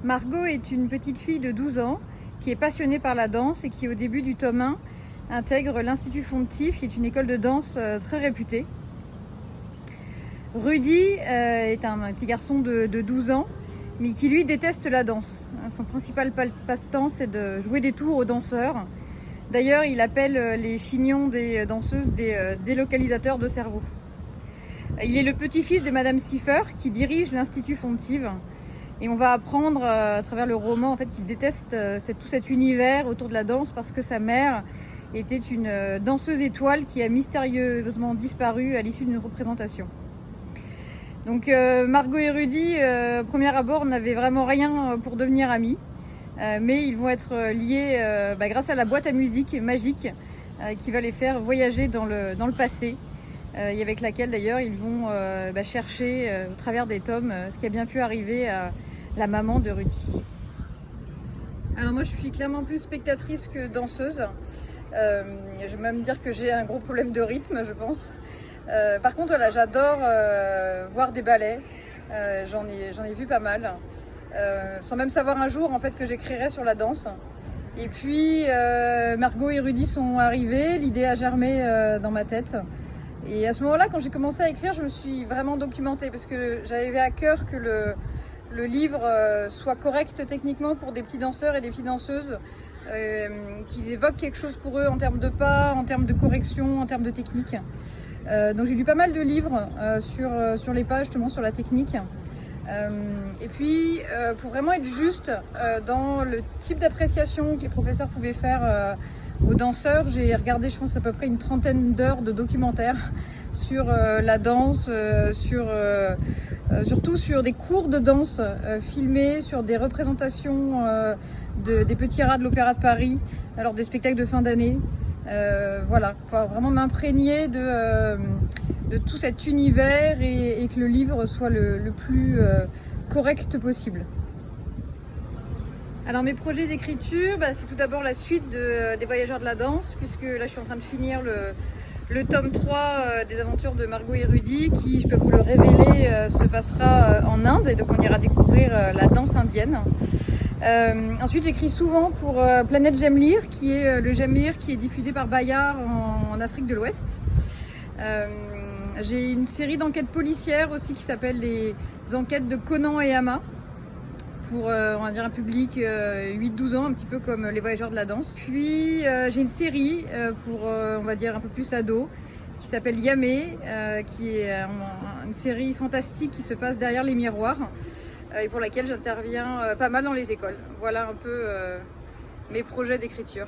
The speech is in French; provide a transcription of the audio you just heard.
Margot est une petite fille de 12 ans qui est passionnée par la danse et qui, au début du tome 1, intègre l'Institut Fonctif, qui est une école de danse très réputée. Rudy est un petit garçon de 12 ans, mais qui lui déteste la danse. Son principal passe-temps, c'est de jouer des tours aux danseurs. D'ailleurs, il appelle les chignons des danseuses des délocalisateurs de cerveau. Il est le petit-fils de Madame Siffer, qui dirige l'Institut Fonctif. Et on va apprendre à travers le roman en fait, qu'il déteste tout cet univers autour de la danse parce que sa mère était une danseuse étoile qui a mystérieusement disparu à l'issue d'une représentation. Donc Margot et Rudy, au premier abord, n'avaient vraiment rien pour devenir amis. Mais ils vont être liés grâce à la boîte à musique magique qui va les faire voyager dans le passé. Et avec laquelle d'ailleurs ils vont chercher au travers des tomes ce qui a bien pu arriver à la maman de Rudy. Alors moi je suis clairement plus spectatrice que danseuse. Je vais même dire que j'ai un gros problème de rythme, je pense. Par contre voilà, j'adore voir des ballets, j'en ai vu pas mal, sans même savoir un jour en fait que j'écrirais sur la danse. Et puis Margot et Rudy sont arrivés, l'idée a germé dans ma tête. Et à ce moment-là, quand j'ai commencé à écrire, je me suis vraiment documentée parce que j'avais à cœur que le livre soit correct techniquement pour des petits danseurs et des petites danseuses, qu'ils évoquent quelque chose pour eux en termes de pas, en termes de correction, en termes de technique. Donc j'ai lu pas mal de livres sur les pas, justement sur la technique. Et puis pour vraiment être juste dans le type d'appréciation que les professeurs pouvaient faire aux danseurs, j'ai regardé je pense à peu près une trentaine d'heures de documentaires sur la danse, surtout sur des cours de danse filmés, sur des représentations des petits rats de l'Opéra de Paris, alors des spectacles de fin d'année. Voilà, faut vraiment m'imprégner de tout cet univers et que le livre soit le plus correct possible. Alors mes projets d'écriture, c'est tout d'abord la suite des Voyageurs de la danse, puisque là je suis en train de finir le tome 3 des aventures de Margot et Rudy, qui, je peux vous le révéler, se passera en Inde, et donc on ira découvrir la danse indienne. Ensuite j'écris souvent pour Planète J'aime lire, qui est le J'aime lire qui est diffusé par Bayard en Afrique de l'Ouest. J'ai une série d'enquêtes policières aussi qui s'appelle les enquêtes de Conan et Hama, pour on va dire un public 8-12 ans, un petit peu comme les Voyageurs de la danse. Puis j'ai une série pour on va dire un peu plus ado qui s'appelle Yamé, qui est une série fantastique qui se passe derrière les miroirs et pour laquelle j'interviens pas mal dans les écoles. Voilà un peu mes projets d'écriture.